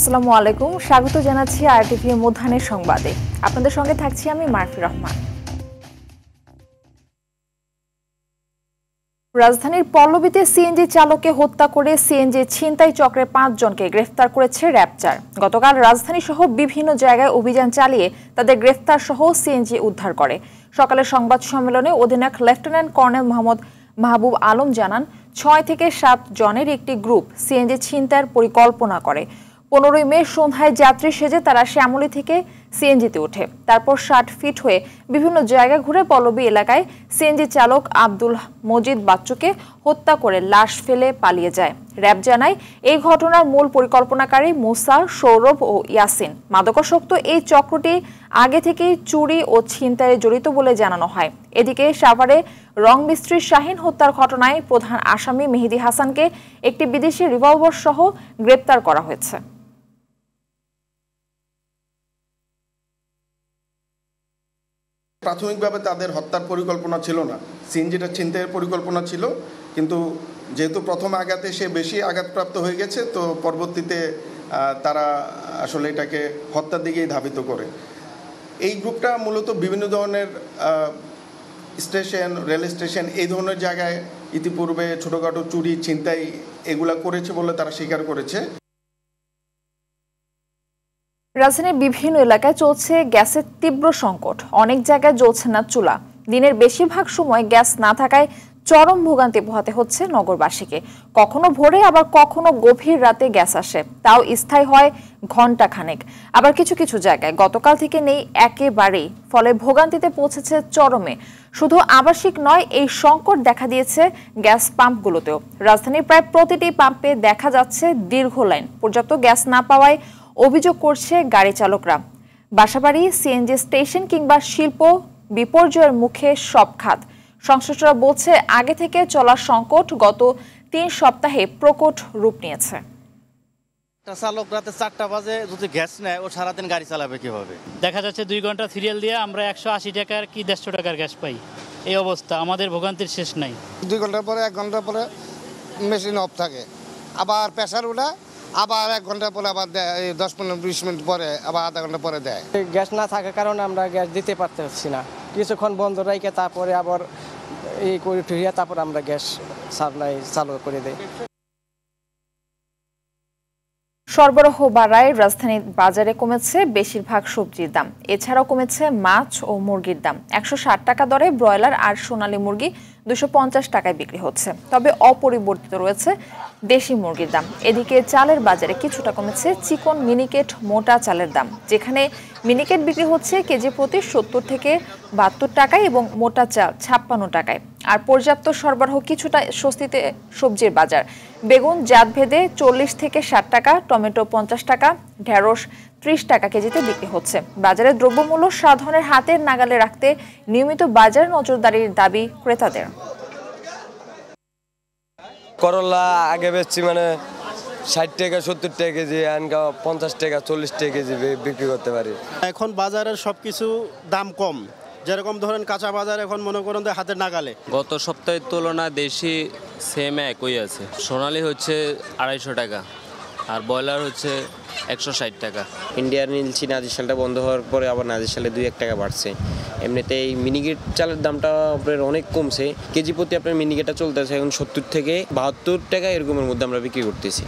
আসসালামু আলাইকুম, স্বাগত জানাচ্ছি আরটিভি মধ্যাহ্নের সংবাদে। আপনাদের সঙ্গে থাকছি আমি মারফি রহমান। রাজধানীর পল্লবীতে সিএনজি চালককে হত্যা করে সিএনজি ছিনতাই চক্রের 5 জনকে গ্রেফতার করেছে র্যাব-4। গতকাল রাজধানী সহ বিভিন্ন জায়গায় অভিযান চালিয়ে তাদের গ্রেফতার সহ সিএনজি উদ্ধার করে। সকালে সংবাদ সম্মেলনে অধিনায়ক লেফটেন্যান্ট কর্নেল মোহাম্মদ মাহবুব আলম জানান, 6 থেকে 7 জনের একটি গ্রুপ সিএনজি ছিনতাইয়ের পরিকল্পনা করে। 15 মে সন্ধ্যায় যাত্রী সেজে তারা শ্যামলী থেকে সিএনজিতে ওঠে। তারপর 60 ফিট হয়ে বিভিন্ন জায়গা ঘুরে পল্লবী এলাকায় সিএনজি চালক আব্দুল মজিদ বাচ্চুকে হত্যা করে লাশ ফেলে পালিয়ে যায়। র্যাব জানায়, এই ঘটনার মূল পরিকল্পনাকারী মুসা, সৌরভ ও ইয়াসিন। মাদকাসক্ত এই চক্রটি আগে থেকেই চুরি ও ছিনতাইয়ে জড়িত বলে জানানো হয়। এদিকে সাভারে রং মিস্ত্রি শাহিন হত্যার ঘটনায় প্রধান আসামি মেহেদী হাসানকে একটি বিদেশি রিভলভার সহ গ্রেপ্তার করা হয়েছে। প্রাথমিকভাবে তাদের হত্যার পরিকল্পনা ছিল না, সিএনজিটা ছিনতাইয়ের পরিকল্পনা ছিল, কিন্তু যেহেতু প্রথম আঘাতে সে বেশি আঘাতপ্রাপ্ত হয়ে গেছে, তো পরবর্তীতে তারা আসলে এটাকে হত্যার দিকেই ধাবিত করে। এই গ্রুপটা মূলত বিভিন্ন ধরনের স্টেশন, রেল স্টেশন, এই ধরনের জায়গায় ইতিপূর্বে ছোটোখাটো চুরি, ছিনতাই এগুলা করেছে বলে তারা স্বীকার করেছে। রাজধানীর বিভিন্ন এলাকায় চলছে গ্যাসের তীব্র সংকট। অনেক জায়গায় জ্বলছে না চুলা। দিনের বেশিরভাগ সময় গ্যাস না থাকায় চরম ভোগান্তি পোহাতে হচ্ছে নগরবাসীকে। কখনো ভোরে আবার কখনো গভীর রাতে গ্যাস আসে, তাও স্থায়ী হয় ঘন্টা খানেক। আবার কিছু কিছু জায়গায় গতকাল থেকে নেই একেবারেই, ফলে ভোগান্তিতে পৌঁছেছে চরমে। শুধু আবাসিক নয়, এই সংকট দেখা দিয়েছে গ্যাস পাম্পগুলোতেও। রাজধানীর প্রায় প্রতিটি পাম্পে দেখা যাচ্ছে দীর্ঘ লাইন। পর্যাপ্ত গ্যাস না পাওয়ায় অভিযোগ করছে গাড়ি চালকরা। বাসাবাড়ি, সিএনজি স্টেশন কিংবা শিল্প বিপর্যয়ের মুখে সব খাত। সংশ্লিষ্টরা বলছে, আগে থেকে চলা সংকট গত 3 সপ্তাহে প্রকট রূপ নিয়েছে। চালক রাতে 4টা বাজে যদি গ্যাস নেয়, ও সারাদিন গাড়ি চালাবে কিভাবে? দেখা যাচ্ছে 2 ঘন্টা সিরিয়াল দিয়ে আমরা 180 টাকার কি 150 টাকার গ্যাস পাই। এই অবস্থা, আমাদের ভোগান্তির শেষ নাই। 2 ঘন্টার পরে 1 ঘন্টা পরে মেশিন অফ থাকে, আবার প্রেসার উঠা, আবার 1 ঘন্টা পরে আবার 10-15-20 মিনিট পরে আবার আধা ঘন্টা পরে দেয়। গ্যাস না থাকার কারণে আমরা গ্যাস দিতে পারতেছি না। কিছুক্ষণ বন্ধ রেখে তারপরে আবার এই করে ফিরিয়ে তারপর আমরা গ্যাস সাপ্লাই চালু করে দেই। সরবরাহ বাড়ায় রাজধানীর বাজারে কমেছে বেশিরভাগ সবজির দাম। এছাড়াও কমেছে মাছ ও মুরগির দাম। 160 টাকা দরে ব্রয়লার আর সোনালী মুরগি 250 টাকায় বিক্রি হচ্ছে। তবে অপরিবর্তিত রয়েছে দেশি মুরগির দাম। এদিকে চালের বাজারে কিছুটা কমেছে চিকন মিনিকেট মোটা চালের দাম, যেখানে মিনিকেট বিক্রি হচ্ছে কেজি প্রতি 70 থেকে 72 টাকায় এবং মোটা চাল 56 টাকায়। আর পর্যাপ্ত সরবরাহ কিছুটা স্বস্তিতে সবজির বাজার। বেগুন জাতভেদে 40 থেকে 60 টাকা, টমেটো 50 টাকা, ঢেঁড়স 30 টাকা কেজিতে বিক্রি হচ্ছে। বাজারে দ্রব্যমূল্য সাধারণের হাতের নাগালে রাখতে নিয়মিত বাজার নজরদারির দাবি ক্রেতাদের। করলা আগে বেচছি 60 টাকা 70 টাকা কেজি, 50 টাকা 40 টাকা কেজি বিক্রি করতে পারি। এখন বাজারের সবকিছু দাম কম, যেরকম ধরেন কাঁচা বাজার এখন মনে করেন হাতের নাগালে। গত সপ্তাহের তুলনায় দেশি সেম একই আছে। সোনালি হচ্ছে 250 টাকা আর ব্রয়লার হচ্ছে 160 টাকা। ইন্ডিয়ার নীলছি নাজির শালটা বন্ধ হওয়ার পরে আবার নাজির শালে 2-1 টাকা বাড়ছে। এমনিতে এই মিনিকেট চালের দামটা আপনার অনেক কমছে। কেজি প্রতি আপনার মিনিকেটটা চলতেছে এখন 70 থেকে 72 টাকা এরকমের মধ্যে আমরা বিক্রি করতেছি।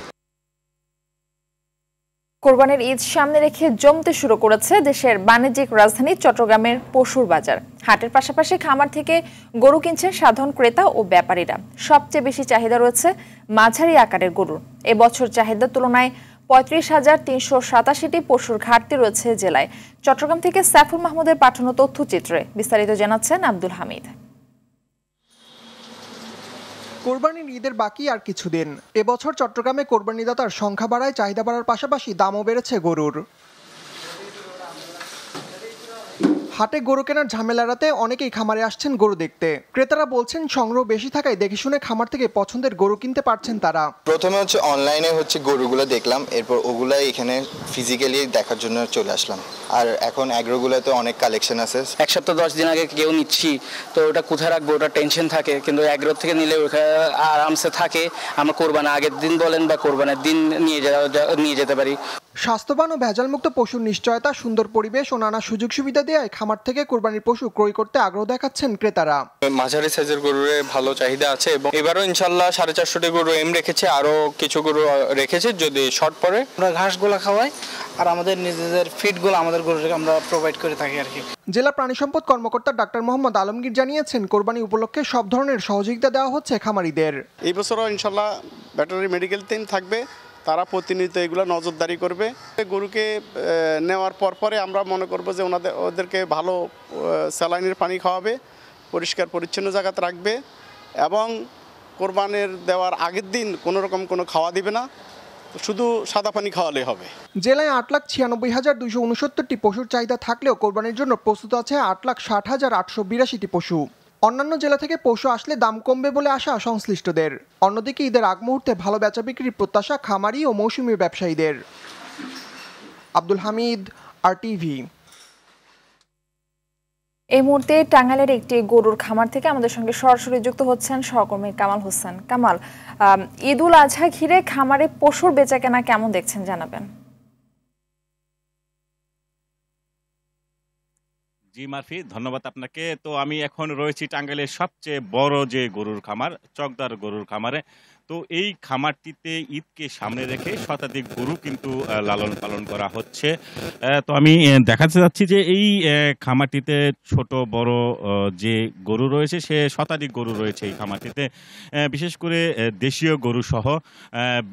কোরবানির ঈদ সামনে রেখে জমতে শুরু করেছে দেশের বাণিজ্যিক রাজধানী চট্টগ্রামের পশুর বাজার। হাটের পাশাপাশি খামার থেকে গরু কিনছেন সাধারণ ক্রেতা ও ব্যাপারীরা। সবচেয়ে বেশি চাহিদা রয়েছে মাঝারি আকারের গরুর। এবছর চাহিদার তুলনায় 35,387টি পশুর ঘাটতি রয়েছে জেলায়। চট্টগ্রাম থেকে সাইফুল মাহমুদের পাঠানো তথ্যচিত্রে বিস্তারিত জানাচ্ছেন আব্দুল হামিদ। কোরবানির ঈদের বাকি আর কিছুদিন। এবছর চট্টগ্রামে কোরবানিদাতার সংখ্যা বাড়ায় চাহিদা বাড়ার পাশাপাশি দামও বেড়েছে গরুর। হাটে গরু কেনার ঝামেলা এড়াতে অনেকেই খামারে আসছেন গরু দেখতে। ক্রেতারা বলছেন সংগ্রহ বেশি থাকায় দেখে শুনে খামার থেকে পছন্দের গরু কিনতে পারছেন তারা। প্রথমে অনলাইনে গরুগুলো দেখলাম, এরপর ওগুলাই এখানে ফিজিক্যালি দেখার জন্য চলে আসলাম। আর এখন অ্যাগ্রোগুলোতে অনেক কালেকশন আছে। 1 সপ্তাহ 10 দিন আগে কেউ নিচ্ছি, তো ওটা কোথায় রাখবো ওটা টেনশন থাকে, কিন্তু অ্যাগ্রো থেকে নিলে আরামসে থাকে। আমরা কোরবানি আগের দিন বলেন বা কোরবানির দিন নিয়ে যেতে পারি। স্বাস্থ্যবান ও ভেজালমুক্ত পশুর নিশ্চয়তা, সুন্দর পরিবেশ ও নানা সুযোগ সুবিধা দেওয়ায় খামার থেকে কোরবানির পশু ক্রয় করতে আগ্রহ দেখাচ্ছেন ক্রেতারা। মাঝারি সাইজের গরুর ভালো চাহিদা আছে এবং এবারও ইনশাল্লাহ 450টি গরু এম রেখেছে, আরো কিছু গরু রেখেছে যদি শর্ট পড়ে। আমরা ঘাসগুলো খাওয়াই আর আমাদের নিজেদের ফিডগুলো আমাদের গরুকে আমরা প্রোভাইড করে থাকি আর কি। জেলা প্রাণী সম্পদ কর্মকর্তা ডাক্তার মোহাম্মদ আলমগীর জানিয়েছেন, কোরবানি উপলক্ষে সব ধরনের সহযোগিতা দেওয়া হচ্ছে খামারিদের। এই বছরও ইনশাল্লাহ ভেটেরিনারি মেডিকেল টিম থাকবে, তারা প্রতিনিয়ত এগুলো নজরদারি করবে। গরুকে নেওয়ার পরে আমরা মনে করব যে ওদেরকে ভালো স্যালাইনের পানি খাওয়াবে, পরিষ্কার পরিচ্ছন্ন জায়গাতে রাখবে এবং কোরবানির দেওয়ার আগের দিন কোনো রকম কোনো খাওয়া দিবে না, শুধু সাদা পানি খাওয়ালে হবে। জেলায় 8,96,269টি পশুর চাহিদা থাকলেও কোরবানির জন্য প্রস্তুত আছে 8,60,882টি পশু। অন্যান্য জেলা থেকে পশু আসলে দাম কমবে বলে আশা সংশ্লিষ্টদের। অন্যদিকে ঈদের আগ মুহূর্তে ভালো বেচা বিক্রির প্রত্যাশা খামারি ও মৌসুমী ব্যবসায়ীদের। আব্দুল হামিদ, RTV। এই মুহূর্তে টাঙ্গাইলের একটি গরুর খামার থেকে আমাদের সঙ্গে সরাসরি যুক্ত হচ্ছেন সহকর্মী কামাল হোসেন। কামাল, ঈদুল আজহা ঘিরে খামারে পশুর বেচাকেনা কেমন দেখছেন জানাবেন। জি মারফি, ধন্যবাদ আপনাকে। তো আমি এখন রয়েছি টাঙ্গাইলের সবচেয়ে বড় যে গরুর খামার, চকদার গরুর খামারে। তো এই খামারটিতে ঈদকে সামনে রেখে শতাধিক গরু কিন্তু লালন পালন করা হচ্ছে। তো আমি দেখাতে যাচ্ছি যে এই খামারটিতে ছোট বড় যে গরু রয়েছে, সে শতাধিক গরু রয়েছে এই খামারটিতে। বিশেষ করে দেশীয় গরু সহ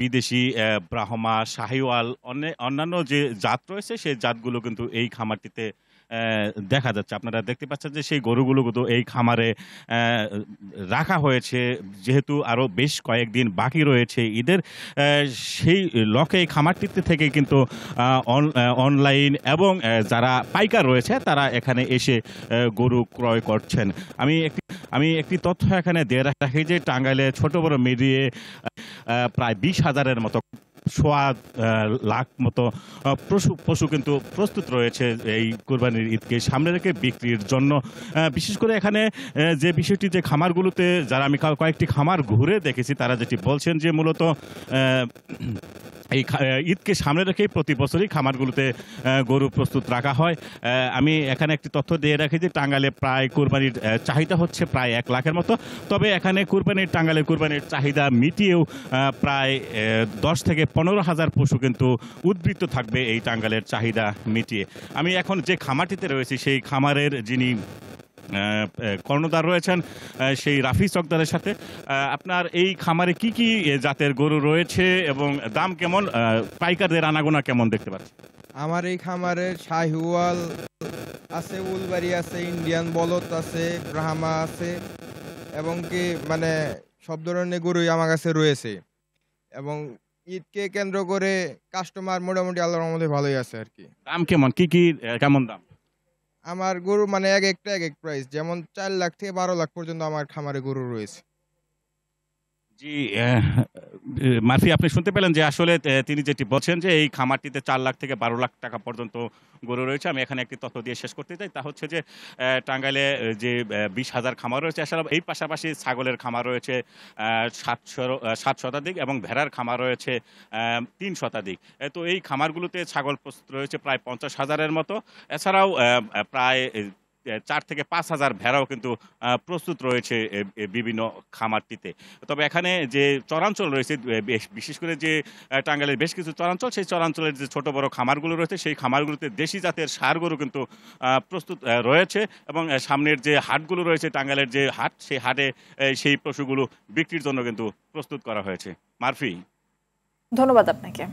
বিদেশি ব্রাহ্মা, শাহিওয়াল, অন্যান্য যে জাত রয়েছে সেই জাতগুলো কিন্তু এই খামারটিতে দেখা যাচ্ছে। আপনারা দেখতে পাচ্ছেন যে সেই গরুগুলো কিন্তু এই খামারে রাখা হয়েছে, যেহেতু আরও বেশ কয়েকদিন বাকি রয়েছে ঈদের। সেই লক্ষ্যে এই খামারটিতে থেকে কিন্তু অনলাইন এবং যারা পাইকার রয়েছে তারা এখানে এসে গরু ক্রয় করছেন। আমি একটি তথ্য এখানে দিয়ে রাখি যে টাঙ্গাইলে ছোট বড় মিলিয়ে প্রায় 20,000-এর মতো, 1.25 লাখ মতো পশু কিন্তু প্রস্তুত রয়েছে এই কোরবানির ঈদকে সামনে রেখে বিক্রির জন্য। বিশেষ করে এখানে যে বিষয়টি, যে খামারগুলোতে যারা আমি কয়েকটি খামার ঘুরে দেখেছি, তারা যেটি বলছেন যে মূলত এই ঈদকে সামনে রেখে প্রতি বছরই খামারগুলোতে গরু প্রস্তুত রাখা হয়। আমি এখানে একটি তথ্য দিয়ে রাখি যে টাঙ্গাইলে প্রায় কোরবানির চাহিদা হচ্ছে প্রায় 1 লাখের মতো। তবে এখানে টাঙ্গাইলের কোরবানির চাহিদা মিটিয়েও প্রায় 10 থেকে 15,000 পশু কিন্তু উদ্বৃত্ত থাকবে এই টাঙ্গাইলের চাহিদা মিটিয়ে। আমি এখন যে খামারটিতে রয়েছি সেই খামারের যিনি কর্ণধার রয়েছেন সেই রাফি চকদারের সাথে। আপনার এই খামারে কি কি জাতের গরু রয়েছে এবং দাম কেমন, পাইকারদের আনাগোনা কেমন দেখতে পাচ্ছি? আমার এই খামারে শাহিওয়াল আছে, উলবাড়ি আছে, ইন্ডিয়ান বলদ আছে, ব্রাহ্মা আছে এবং কি মানে সব ধরনের গরুই আমার কাছে রয়েছে। এবং ঈদকে কেন্দ্র করে কাস্টমার মোটামুটি আল্লাহর রহমতে ভালোই আছে আর কি। দাম কেমন, কেমন দাম? আমার গরু মানে এক এক প্রাইস, যেমন 4 লাখ থেকে 12 লাখ পর্যন্ত আমার খামারে গরু রয়েছে। জি মারফি, আপনি শুনতে পেলেন যে আসলে তিনি যেটি বলছেন যে এই খামারটিতে 4 লাখ থেকে 12 লাখ টাকা পর্যন্ত গরু রয়েছে। আমি এখানে একটি তথ্য দিয়ে শেষ করতে চাই, তা হচ্ছে যে টাঙ্গাইলে যে 20,000 খামার রয়েছে, এছাড়াও এই পাশাপাশি ছাগলের খামার রয়েছে 7 শতাধিক এবং ভেড়ার খামার রয়েছে 3 শতাধিক। তো এই খামারগুলোতে ছাগল প্রস্তুত রয়েছে প্রায় 50,000-এর মতো। এছাড়াও প্রায় 4 থেকে 5,000 ভেড়াও কিন্তু প্রস্তুত রয়েছে বিভিন্ন খামারটিতে। তবে এখানে যে চরাঞ্চল রয়েছে, বিশেষ করে যে টাঙ্গাইলের বেশ কিছু চরাঞ্চল, সেই চরাঞ্চলের যে ছোট বড় খামারগুলো রয়েছে সেই খামারগুলোতে দেশি জাতের ষাঁড় গরু কিন্তু প্রস্তুত রয়েছে এবং সামনের যে হাটগুলো রয়েছে, টাঙ্গাইলের যে হাট, সেই হাটে সেই পশুগুলো বিক্রির জন্য কিন্তু প্রস্তুত করা হয়েছে। মারফি, ধন্যবাদ আপনাকে।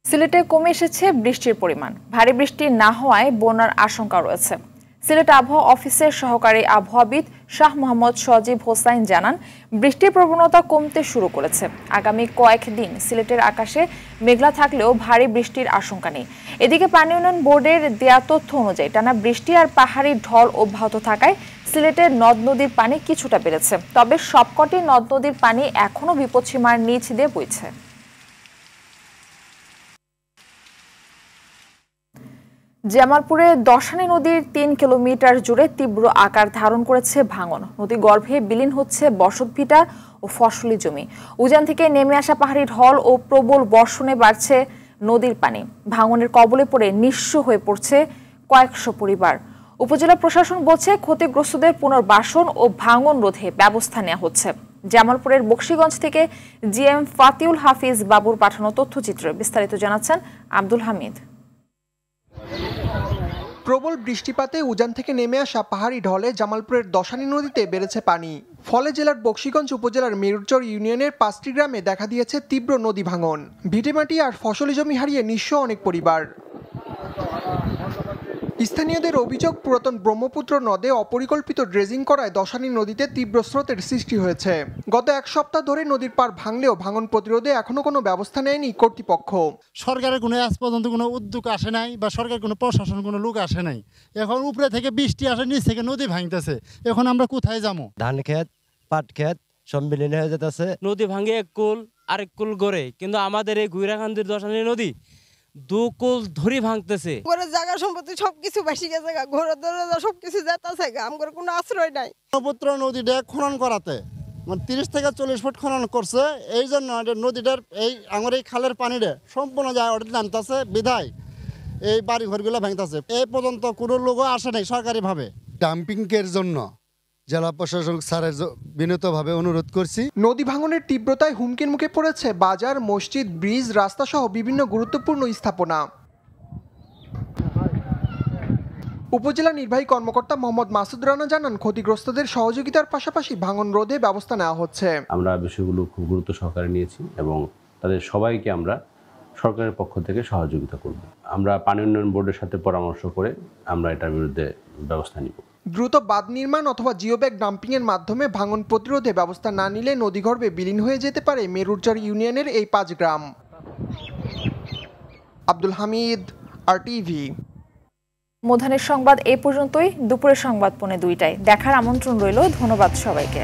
সিলেটে কমে এসেছে বৃষ্টির পরিমাণ। ভারী বৃষ্টি না হওয়ায় বন্যার আশঙ্কা রয়েছে। সিলেট আবহাওয়া অফিসের সহকারী আবহাওয়াবিদ শাহ মোহাম্মদ সজীব হোসাইন জানান, বৃষ্টির প্রবণতা কমতে শুরু করেছে। আগামী কয়েকদিন সিলেটের আকাশে মেঘলা থাকলেও ভারী বৃষ্টির আশঙ্কা নেই। এদিকে পানি উন্নয়ন বোর্ডের দেয়া তথ্য অনুযায়ী টানা বৃষ্টি আর পাহাড়ি ঢল অব্যাহত থাকায় সিলেটের নদ নদীর পানি কিছুটা বেড়েছে। তবে সবকটি নদ নদীর পানি এখনও বিপদসীমার নিচ দিয়ে বইছে। জামালপুরে দশানী নদীর 3 কিলোমিটার জুড়ে তীব্র আকার ধারণ করেছে ভাঙন। নদী গর্ভে বিলীন হচ্ছে বসতভিটা ও ফসলি জমি। উজান থেকে নেমে আসা পাহাড়ি ঢল ও প্রবল বর্ষণে বাড়ছে নদীর পানি। ভাঙনের কবলে পড়ে নিঃস্ব হয়ে পড়ছে কয়েকশো পরিবার। উপজেলা প্রশাসন বলছে ক্ষতিগ্রস্তদের পুনর্বাসন ও ভাঙন রোধে ব্যবস্থা নেওয়া হচ্ছে। জামালপুরের বকশীগঞ্জ থেকে জিএম ফাতিউল হাফিজ বাবুর পাঠানো তথ্যচিত্রে বিস্তারিত জানাচ্ছেন আব্দুল হামিদ। প্রবল বৃষ্টিপাতে উজান থেকে নেমে আসা পাহাড়ি ঢলে জামালপুরের দশানী নদীতে বেড়েছে পানি। ফলে জেলার বকশীগঞ্জ উপজেলার মেরুরচর ইউনিয়নের 5টি গ্রামে দেখা দিয়েছে তীব্র নদী ভাঙন। ভিটেমাটি আর ফসলি জমি হারিয়ে নিঃস্ব অনেক পরিবার। স্থানীয়দের অভিযোগ, পুরাতন ব্রহ্মপুত্র নদে অপরিকল্পিত ড্রেজিং করায় দশানী নদীতে তীব্র স্রোতের সৃষ্টি হয়েছে। গত এক সপ্তাহ ধরে নদীর পাড় ভাঙলেও ভাঙন প্রতিরোধে এখনো কোনো ব্যবস্থা নেয়নি কর্তৃপক্ষ। সরকারের কোনো আজ পর্যন্ত কোনো উদ্যোগ আসে নাই বা সরকারের কোনো প্রশাসন কোনো লোক আসে নাই। এখন উপরে থেকে বৃষ্টি আসে, নিচ থেকে নদী ভাঙতেছে। এখন আমরা কোথায় যাবো? ধান ক্ষেত, পাট ক্ষেত সব মিলিয়ে হয়ে যেতেছে। নদী ভাঙে এক কুল আরেক কুল গড়ে, কিন্তু আমাদের এই গুইরাকান্দির দশানী নদী দুকুল ধরে ভাঙতেছে। ঘরের জায়গা সম্পত্তি সবকিছু ভাসি গেছে, ঘরের দরজা সবকিছু যেতেছে, আমার কোনো আশ্রয় নাই। ব্রহ্মপুত্র নদীটা খনন করাতে 30 থেকে 40 ফুট খনন করছে। এই জন্য নদীটার এই আমার এই খালের পানিটা সম্পূর্ণ যায় ওটা নামতেছে, বিধায় এই বাড়ি ঘরগুলো ভাঙতেছে। এই পর্যন্ত কোনো লোকও আসে নাই সরকারিভাবে। ডাম্পিংয়ের জন্য জেলা প্রশাসক স্যারের বিনীতভাবে অনুরোধ করছি। নদী ভাঙনের তীব্রতায় হুমকির মুখে পড়েছে বাজার, মসজিদ, ব্রিজ, রাস্তা সহ বিভিন্ন গুরুত্বপূর্ণ স্থাপনা। উপজেলা নির্বাহী কর্মকর্তা মোহাম্মদ মাসুদ রানা জানান, ক্ষতিগ্রস্তদের সহযোগিতার পাশাপাশি ভাঙন রোধে ব্যবস্থা নেওয়া হচ্ছে। আমরা বিষয়গুলো খুব গুরুত্ব সহকারে নিয়েছি এবং তাদের সবাইকে আমরা সরকারের পক্ষ থেকে সহযোগিতা করব। আমরা পানি উন্নয়ন বোর্ডের সাথে পরামর্শ করে আমরা এটার বিরুদ্ধে ব্যবস্থা নিব। দ্রুত বাঁধ নির্মাণ অথবা জিওব্যাগ ডাম্পিংয়ের মাধ্যমে ভাঙন প্রতিরোধে ব্যবস্থা না নিলে নদীগর্ভে বিলীন হয়ে যেতে পারে মেরুরচর ইউনিয়নের এই 5 গ্রাম। আব্দুল হামিদ, RTV। মধ্যাহ্নের সংবাদ এই পর্যন্তই। দুপুরের সংবাদ 2:45টায় দেখার আমন্ত্রণ রইল। ধন্যবাদ সবাইকে।